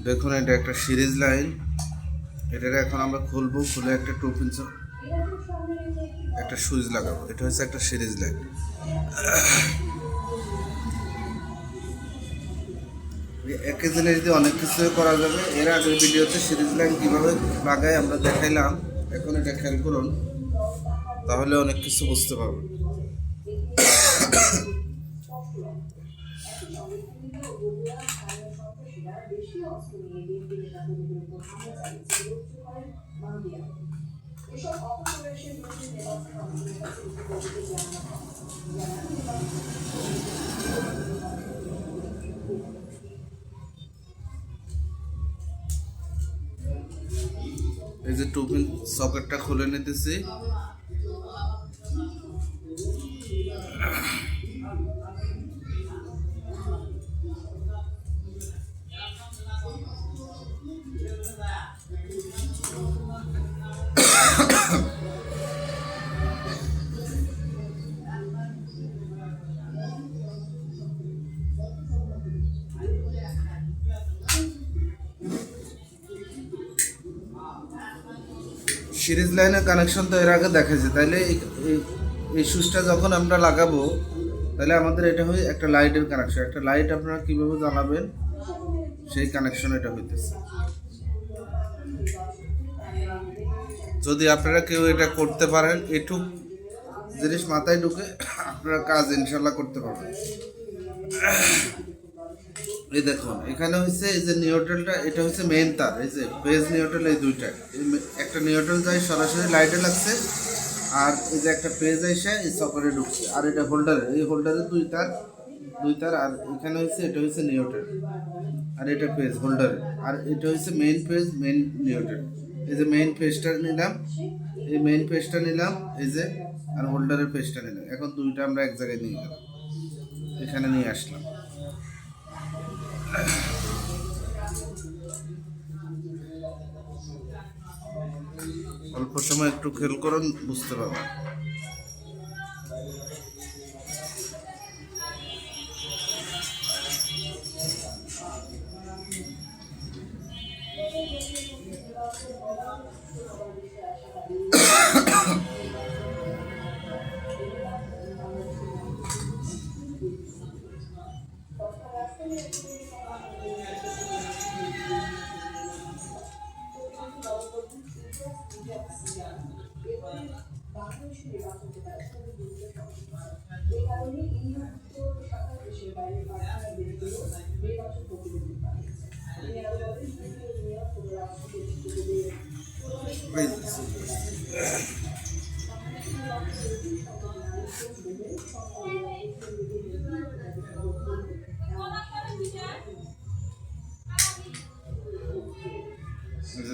দেখুন এটা একটা সিরিজ লাইন। এটাকে এখন আমরা খুলবো, খুলে একটা 2 পিন একটা সুইচ লাগাবো। এটা হচ্ছে একটা সিরিজ লাইন। একই জিনিস দিয়ে অনেক কিছু করা যাবে। এর আগের ভিডিওতে সিরিজ লাইন কীভাবে লাগাই আমরা দেখাইলাম। এখন এটা খেয়াল করুন, তাহলে অনেক কিছু বুঝতে পারবেন। এই যে 2 পিন সকেটটা খুলে নিতেছি। সিরিজ লাইনের কানেকশন তো এর আগে দেখাইছে, তাইলে এই সুইচটা যখন আমরা লাগাবো তাহলে আমাদের এটা হয় একটা লাইটের কানেকশন। একটা লাইট আপনারা কীভাবে জ্বালাবেন সেই কানেকশন এটা হইতেছে। যদি আপনারা কেউ এটা করতে পারেন, এটুক জিনিস মাথায় ঢুকে আপনারা কাজ ইনশাল্লাহ করতে পারবেন। এই দেখুন এখানে হচ্ছে এই যে নিউট্রালটা, এটা হচ্ছে মেইন তার। এই যে বেজ নিউট্রাল, এই দুইটা, একটা নিউট্রাল যায় সরাসরি লাইটে লাগছে, আর এই যে একটা পেজ এসে এই সকেটে ঢুকছে। আর এটা হোল্ডারে, এই হোল্ডারে দুই তার। আর এখানে হচ্ছে এটা হচ্ছে নিউট্রাল, আর এটা পেজ হোল্ডারে, আর এটা হচ্ছে মেইন পেজ, মেইন নিউট্রাল। এই যে মেইন পেজটা নিলাম, এই মেইন পেজটা নিলাম, এই যে, আর হোল্ডারের পেজটা নিলাম। এখন দুইটা আমরা এক জায়গায় নিয়ে গেলাম, এখানে নিয়ে আসলাম। অল্প সময় একটু খেয়াল করুন, বুঝতে পারবেন।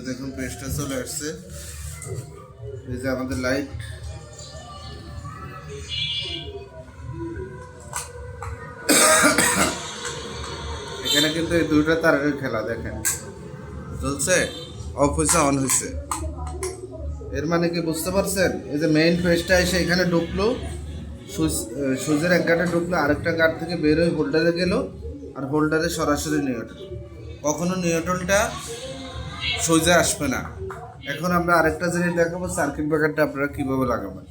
দেখুন পেজটা চলে আসছে। এই যে আমাদের লাইট, এখানে কিন্তু এই দুইটা তারের খেলা দেখেন, চলছে, অফ হয়েছে, অন হয়েছে। এর মানে কি বুঝতে পারছেন? এই যে মেইন পেজটা এসে এখানে ঢুকলো, সুইচের এক গার্ডে ঢুকলো, আরেকটা গার্ড থেকে বের হয়ে হোল্ডারে গেল, আর হোল্ডারে সরাসরি নিউট্রাল। কখনো নিউট্রালটা সুইচে আসবে না। এখন আমরা আরেকটা জিনিস দেখাবো, সার্কিট ব্রেকারটা আপনারা কীভাবে লাগাবেন।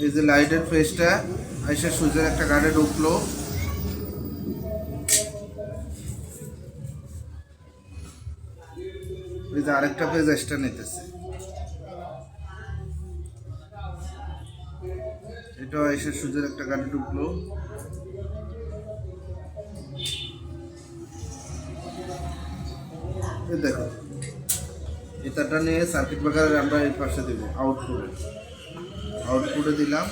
এই যে লাইটের পেজটা এসে সুইচের একটা গার্ডে ঢুকলো, এই যে আরেকটা পেজ এক্সট্রা নিতেছে, এটা এসে সুইচের একটা গার্ডে ঢুকলো। দেখো তারটা নিয়ে সার্কিট ব্রেকারের আমরা এই পাশে দিব আউটপুটে দিলাম।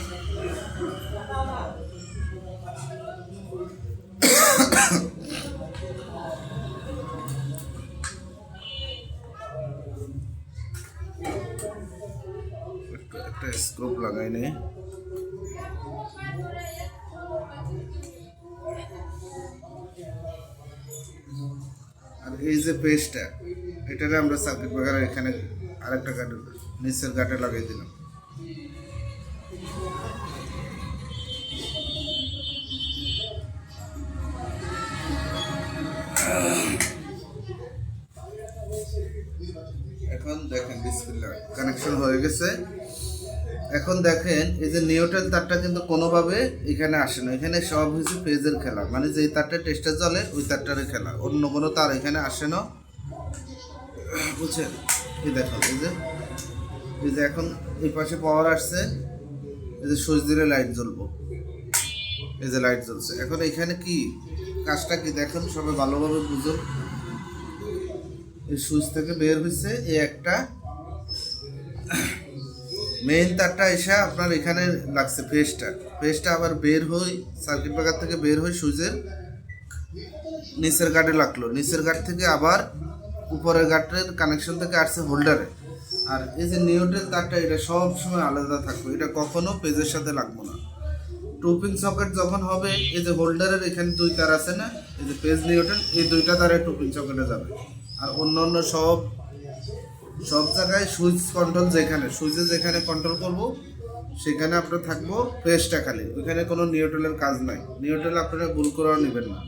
একটা স্ক্রুপ লাগাই নে। আর এই যে পেস্টটা, এটাকে আমরা সার্কিট ব্রেকারের এখানে আরেকটা গাটে নিচের গাটে লাগাই দিলাম। এখন দেখেন বিসমিল্লাহ কানেকশন হয়ে গেছে। এখন দেখেন এই যে নিউট্রাল তারটা কিন্তু কোনোভাবে এখানে আসে না, এখানে সব হচ্ছে ফেজের খেলা, মানে যেই তারটা টেস্টে চলে ওই তারটারে খেলা, অন্য কোনো তার এখানে আসে না, বুঝছেন? এই দেখুন এই যে এখন এই পাশে পাওয়ার আসছে, এই যে সুইচ দিলে লাইট জ্বলবো, এই যে লাইট জ্বলছে। এখন এখানে কি কাজটা কি দেখুন, সবাই ভালোভাবে বুঝুন। এই সুইচ থেকে বের হয়েছে এই একটা মেইন তারটা এসে আপনার এখানে লাগছে ফেসটা আবার বের হই সার্কিট ব্রেকার থেকে বের হই সুইচের নিচের গার্ডে লাগলো, নিচের গার্ড থেকে আবার উপরের গার্ডের কানেকশন থেকে আসছে হোল্ডারে। আর এই যে নিউট্রাল তারটা এটা সব সময় আলাদা থাকবে, এটা কখনো পেজের সাথে লাগবে না। টুপিং সকেট যখন হবে, এই যে হোল্ডারের এখানে দুই তার আছে না, এই যে পেজ নিউট্রাল, এই দুইটা তারে টুপিং সকেটে যাবে। আর অন্য সব জায়গায় সুইচ কন্ট্রোল, সুইচে যেখানে কন্ট্রোল করব সেখানে আপনার থাকবো পেজটা খালি, ওইখানে কোনো নিউট্রালের কাজ নাই। নিউট্রাল আপনারা ভুল করেও নেবেন না।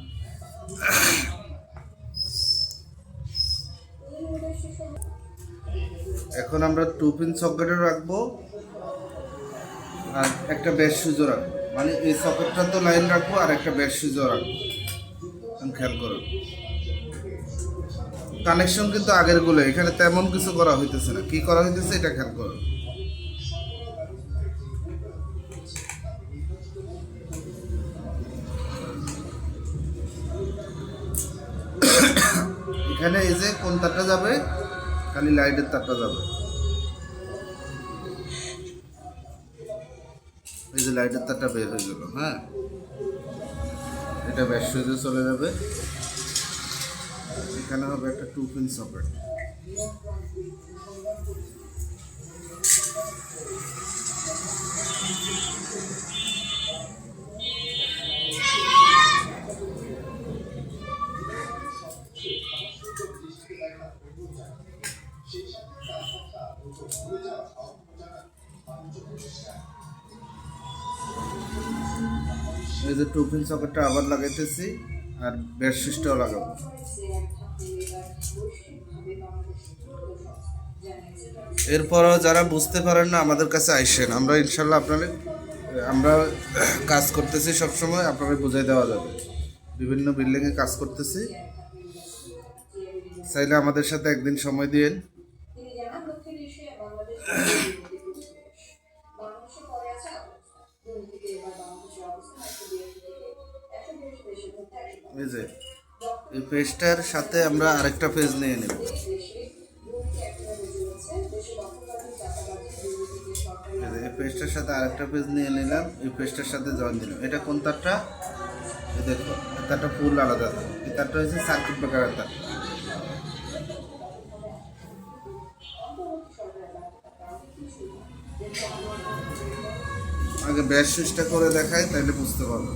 এখন আমরা টুপিং সকেটে রাখবো আর একটা ব্যাস সুইচও রাখবো, মানে এই সকেটটা তো লাইন রাখবো আর একটা ব্যাস সুইচও রাখবো। খেয়াল করুন কানেকশন কিন্তু আগের গুলো, এখানে তেমন কিছু করা হইতেছে না, কি করা হইতেছে এটা খেয়াল করুন। এখানে এই যে কোন তারটা যাবে, খালি লাইটের তারটা যাবে, এই যে লাইটের তারটা বের হয়ে গেল। হ্যাঁ, এটা ব্যাস সুইচে চলে যাবে। এখানে হবে একটা 2 পিন সকেট। এই যে 2 পিন সকেটটা আবার লাগাইতেছি আর ব্যাস সুইচটাও লাগাবো। এরপরও যারা বুঝতে পারেন না আমাদের কাছে আইসেন, আমরা ইনশাল্লাহ আমরা কাজ করতেছি সবসময়, আপনাদের বুঝাই দেওয়া যাবে। বিভিন্ন বিল্ডিংয়ে কাজ করতেছি, চাইলে আমাদের সাথে একদিন সময় দিয়েন। এই যে এই পেজটার সাথে আমরা আরেকটা পেজ নিয়ে নেব, এই পেজটার সাথে আরেকটা পেজ নিয়ে নিলাম, এই পেজটার সাথে জয়েন দিলাম। এটা কোন তারটা? দেখো এই তারটা ফুল আলাদা, এই তারটা হচ্ছে সার্কিট ব্রেকারের তার। আগে ব্যাস সুইচটা করে দেখাই, তাহলে বুঝতে পারবো।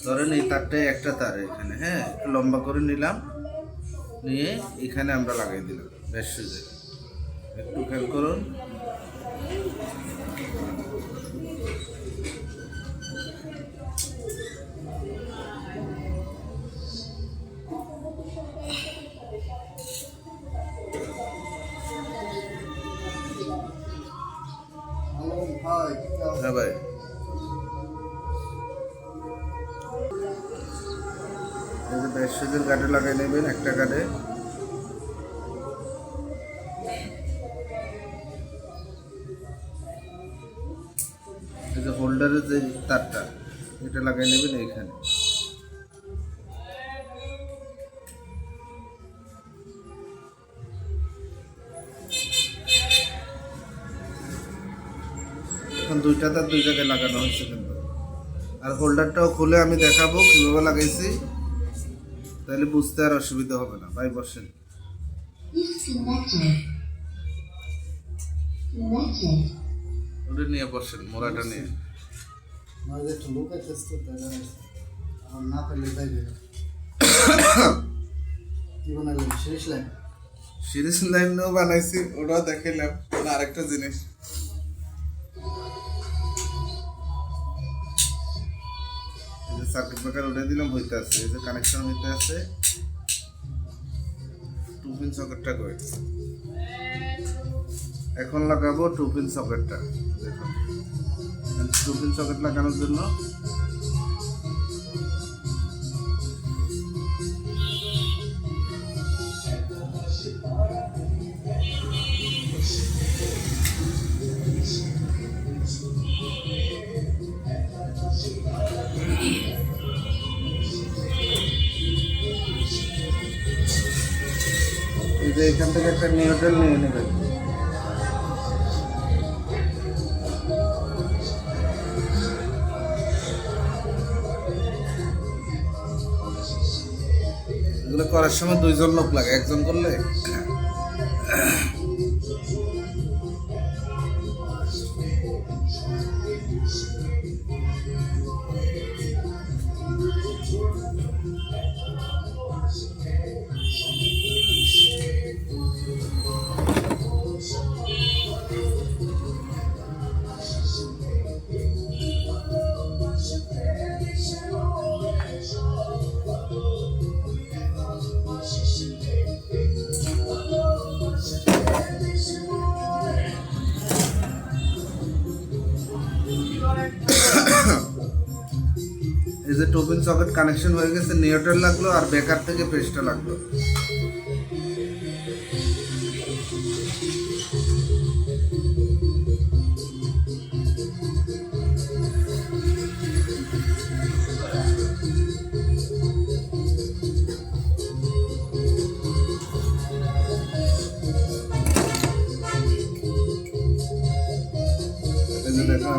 ধরেন এই তারটাই একটা তার এখানে, হ্যাঁ, একটু লম্বা করে নিলাম, নিয়ে এখানে আমরা লাগাই দিলাম ব্যাস সুইচে। একটু খেয়াল করুন, হ্যাঁ ভাই, এই যে ব্যাস সুইচের গার্ডে লাগাই নেবেন একটা গার্ডে। এই যে হোল্ডারের যে তারটা এটা লাগাই নেবেন এইখানে। এখন দুইটা তার দুই জায়গায় লাগানো হচ্ছে কিন্তু। আর হোল্ডারটাও খুলে আমি দেখাবো কিভাবে লাগাইছি, তাহলে বুঝতে আর অসুবিধা হবে না। ভাই বসেন। ওটা নিয়ে বসেন, মোড়াটা নিয়ে। সিরিজ লাইনও বানাইছি, ওটাও দেখাইলাম। আরেকটা জিনিস, সার্কিট ব্রেকার উঠে দিলাম, হইতে আছে। এই যে কানেকশন হইতে আছে 2 পিন সকেটটা করে। এখন লাগাবো 2 পিন সকেটটা। দেখুন 2 পিন সকেট লাগানোর জন্য এই যে এখান থেকে একটা নিউট্রাল নিয়ে নেবেন। এগুলো করার সময় 2 জন লোক লাগে, একজন করলে এই যে 2 পিন সকেট কানেকশন হয়ে গেছে। নিউট্রাল লাগলো আর বেকার থেকে পেস্টটা লাগলো। এই যে দেখো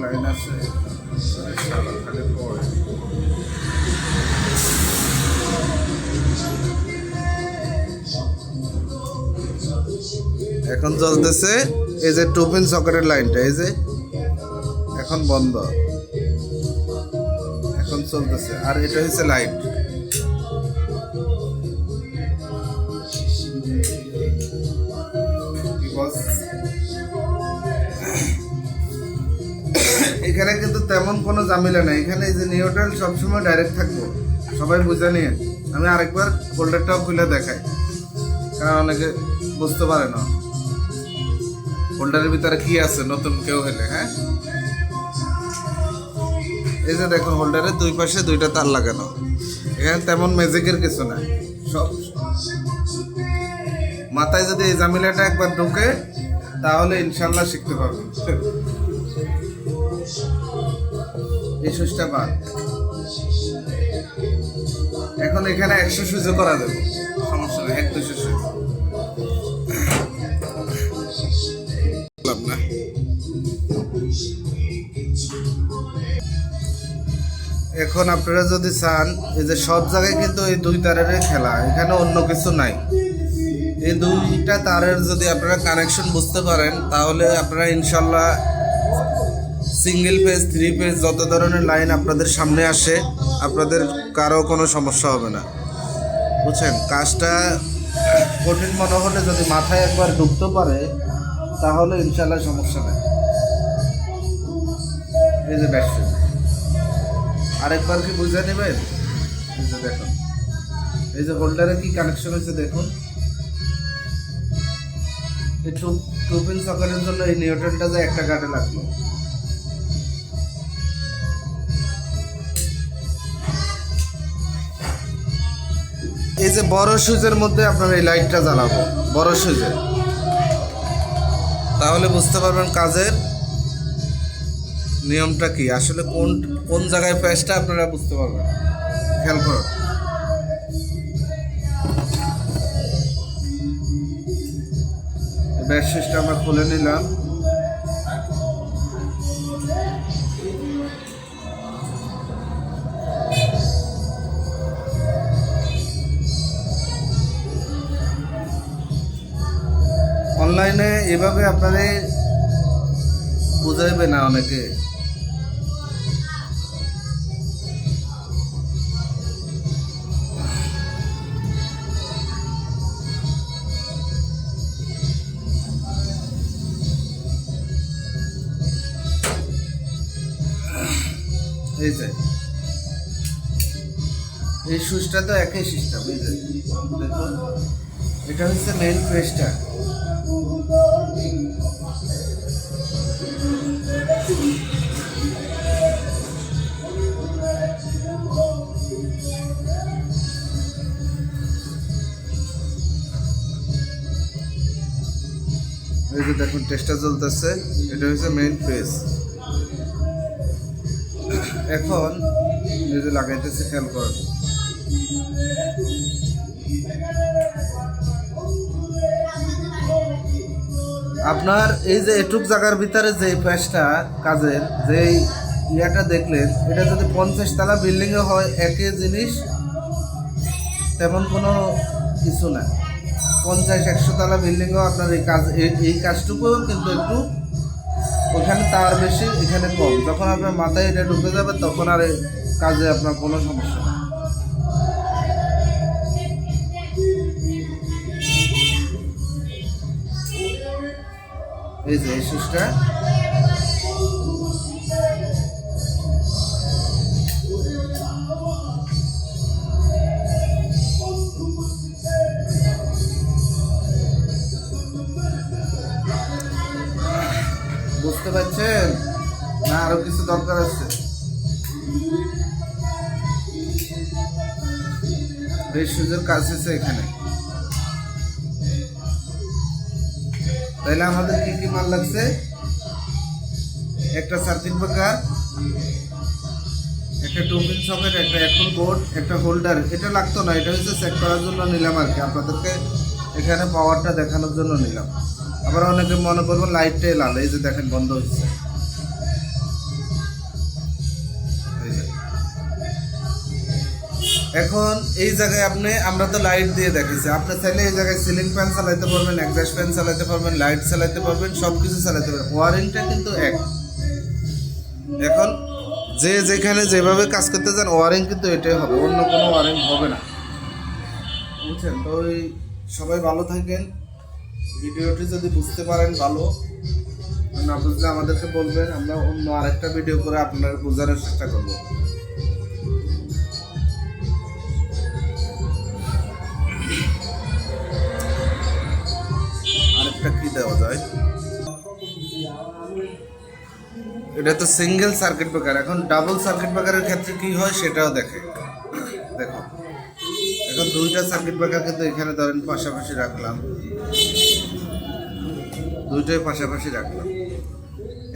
লাইন আছে, এখন চলতেছে এই যে 2 পিন সকেটের লাইনটা। এই যে এখন বন্ধ, এখন চলতেছে। আর এটা হচ্ছে লাইট। এখানে কিন্তু তেমন কোনো ঝামেলা নাই। এখানে এই যে নিউট্রাল সবসময় ডাইরেক্ট থাকবো, সবাই বুঝে নিয়ে। আমি আরেকবার হোল্ডারটাও খুলে দেখাই, কারণ অনেকে বুঝতে পারে না হোল্ডারের ভিতরে কি আছে, নতুন কেউ হলে। হ্যাঁ, এই যে দেখুন হোল্ডারের 2 পাশে 2টা তার লাগানো। এখানে তেমন ম্যাজিকের কিছু নাই। সব মাথায় যদি এই ঝামেলাটা একবার ঢুকে, তাহলে ইনশাল্লাহ শিখতে পারবে। এই সুইচটা বাদ। এখন এখানে 100 সুইচও করা যাবে, সমস্যা নেই। 1-200 সুইচ না। এখন আপনারা যদি চান, এই যে সব জায়গায় কিন্তু এই 2 তারের খেলা, এখানে অন্য কিছু নাই। এই 2টা তারের যদি আপনারা কানেকশন বুঝতে পারেন, তাহলে আপনারা ইনশাল্লাহ সিঙ্গেল পেজ 3 পেজ যত ধরনের লাইন আপনাদের সামনে আসে, আপনাদের কারো কোনো সমস্যা হবে না। বুঝছেন? কাজটা কঠিন মনে হলে যদি মাথায় একবার ঢুকতে পারে, তাহলে ইনশাল্লাহ সমস্যা নেই। এই যে ব্যাস আরেকবার কি বুঝে নেবেন? এই যে দেখুন, এই যে হোল্ডারে কি কানেকশন হয়েছে দেখুন। এই 2 পিন সকেটের জন্য এই নিউট্রালটা যে একটা গার্ডে লাগলো। এই যে বড় সুইচের মধ্যে আপনার এই লাইটটা জ্বালাবো, বড় সুইচে, তাহলে বুঝতে পারবেন কাজের নিয়মটা কি, আসলে কোন কোন জায়গায় প্যাচটা আপনারা বুঝতে পারবেন। খেয়াল করুন, ব্যাস সুইচটা আমরা খুলে নিলাম। অনলাইনে এভাবে আপনারে বুঝাইবে না অনেকে। এই যে এই সুইচটা তো একই সিস্টেম, এই যে দেখুন, এটা হচ্ছে মেইন ফেসটা। এই যে দেখুন টেস্টটা চলতেছে, এটা হচ্ছে মেইন ফেস। এখন এই যে লাগাইতেছে, খেয়াল করুন, আপনার এই যে এটুক জায়গার ভিতরে যে প্যাচটা কাজের যে ইয়াটা দেখলেন, এটা যদি 50 তলা বিল্ডিংয়ে হয় একই জিনিস, তেমন কোনো কিছু না। 50-100 তলা বিল্ডিংয়েও আপনার এই কাজ, এই কাজটুকুও কিন্তু একটু ওখানে তার বেশি, এখানে কম। যখন আপনার মাথায় এটা ঢুকে যাবে তখন আর এই কাজে আপনার কোনো সমস্যা নেই। এই যে এই সুইচটা বুঝতে পারছেন না? আরো কিছু দরকার আছে? এই সুইচের কাজ হচ্ছে এখানে। তাইলে আমাদের কি কি মাল লাগছে? একটা সার্কিট ব্রেকার, একটা 2 পিন সকেট, একটা এখন বোর্ড, একটা হোল্ডার। এটা লাগতো না, এটা হচ্ছে চেক করার জন্য নিলাম আর কি, আপনাদেরকে এখানে পাওয়ারটা দেখানোর জন্য নিলাম। আবার অনেকে মনে করবেন লাইটটাই লাল, এই যে দেখেন বন্ধ হচ্ছে। এখন এই জায়গায় আমরা তো লাইট দিয়ে দেখেছি, আপনি চাইলে এই জায়গায় সিলিং ফ্যান চালাইতে পারবেন, এক্সস্ট ফ্যান চালাইতে পারবেন, লাইট চালাইতে পারবেন, সব কিছু চালাইতে পারবেন। ওয়ারিংটা কিন্তু এক। এখন যে যেখানে যেভাবে কাজ করতে চান ওয়ারিং কিন্তু এটাই হবে, অন্য কোনো ওয়ারিং হবে না, বুঝছেন? তো ওই সবাই ভালো থাকেন। ভিডিওটি যদি বুঝতে পারেন ভালো, না বুঝলে আমাদেরকে বলবেন, আমরা অন্য আরেকটা ভিডিও করে আপনার বোঝানোর চেষ্টা করবো। আরেকটা কি দেওয়া যায়, এটা তো সিঙ্গেল সার্কিট ব্রেকার। এখন ডাবল সার্কিট ব্রেকারের ক্ষেত্রে কি হয় সেটাও দেখে। দেখো, এখন দুইটা সার্কিট ব্রেকার কিন্তু এখানে ধরেন পাশাপাশি রাখলাম, দুইটাই পাশাপাশি রাখলাম।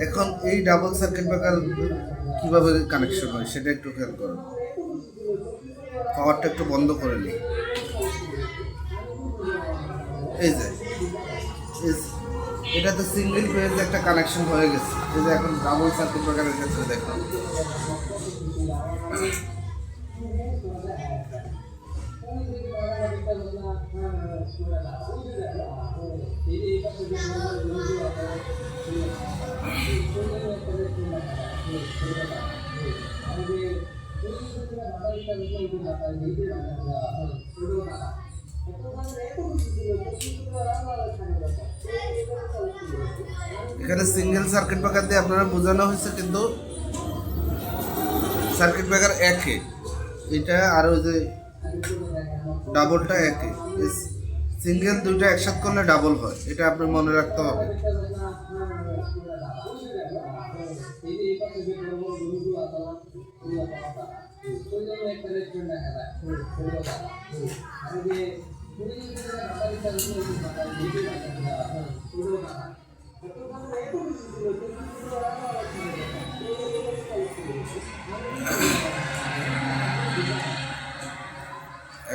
এখন এই ডাবল সার্কিট ব্রেকার কিভাবে কানেকশন হয় সেটা একটু খেয়াল করুন। পাওয়ারটা একটু বন্ধ করে নিই। এই যে এটা তো সিঙ্গেল ফেজ একটা কানেকশন হয়ে গেছে। এই যে এখন ডাবল সার্কিট ব্রেকারের ক্ষেত্রে দেখুন, এখানে সিঙ্গেল সার্কিট ব্রেকার দিয়ে আপনারা বোঝানো হয়েছে, কিন্তু সার্কিট ব্রেকার একই, এটা আর ওই যে ডাবলটা একই। সিঙ্গেল দুইটা একসাথে করলে ডাবল হয়, এটা আপনার মনে রাখতে হবে।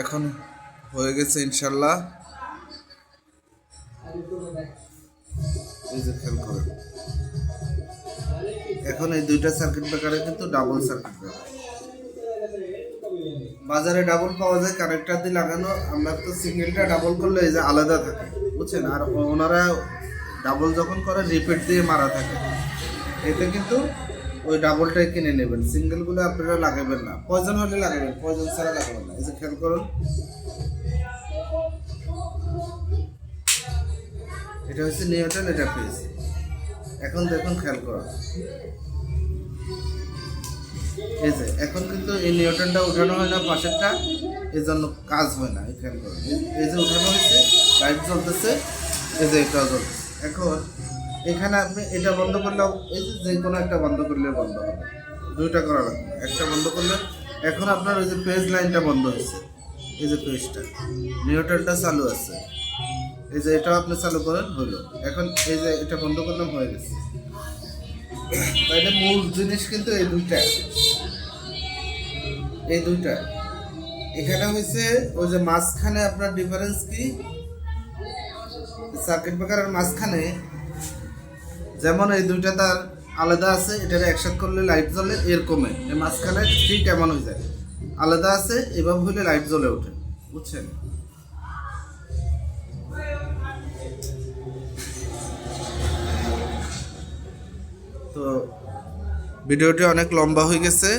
এখন হয়ে গেছে ইনশাল্লাহ। এই যে খেয়াল করেন, এখন এই দুইটা সার্কিট ব্রেকারে কিন্তু ডাবল সার্কিট ব্রেকার। বাজারে ডাবল পাওয়া যায় কানেক্টর দিয়ে লাগানো, আমরা তো সিঙ্গেলটা ডাবল করলে এই যে আলাদা থাকে, বুঝছেন। আর ওনারা ডাবল যখন করে রিপিট দিয়ে মারা থাকে, এতে কিন্তু ওই ডাবলটাই কিনে নেবেন, সিঙ্গেলগুলো আপনারা লাগাবেন না। প্রয়োজন হলে লাগাবেন, প্রয়োজন ছাড়া লাগাবেন না। এই যে খেয়াল করুন, এটা হচ্ছে নিউট্রাল, এটা ফেজ। এখন দেখুন, খেয়াল করুন, এই যে এখন কিন্তু এই নিউট্রালটা উঠানো হয় না পাশেরটা, এই জন্য কাজ হয় না। খেয়াল করুন, এই যে উঠানো হয়েছে, লাইট জ্বলতেছে, এই যে এটাও জ্বলতেছে। এখন এখানে আপনি এটা বন্ধ করলেও, এই যে কোনো একটা বন্ধ করলে বন্ধ হবে, দুইটা করা লাগবে। একটা বন্ধ করলে এখন আপনার ওই যে পেজ লাইনটা বন্ধ হয়েছে, এই যে পেজটা, নিউট্রালটা চালু আছে, এই যে এটাও আপনি চালু করেন, হলো। এখন এই যে এটা বন্ধ করলাম, হয়ে গেছে। তাইলে মূল জিনিস কিন্তু এই দুইটা, এই দুইটা। এখানে হয়েছে ওই যে মাঝখানে আপনার ডিফারেন্স কি, সার্কিট ব্রেকারের মাঝখানে যেমন এই দুইটা তার আলাদা আছে, এটা একসাথে করলে লাইট জ্বলে, এরকমে এই মাঝখানে ঠিক এমন হয়ে যায়, আলাদা আছে, এভাবে হলে লাইট জ্বলে ওঠে, বুঝছেন। তো ভিডিওটি অনেক লম্বা হয়ে গেছে,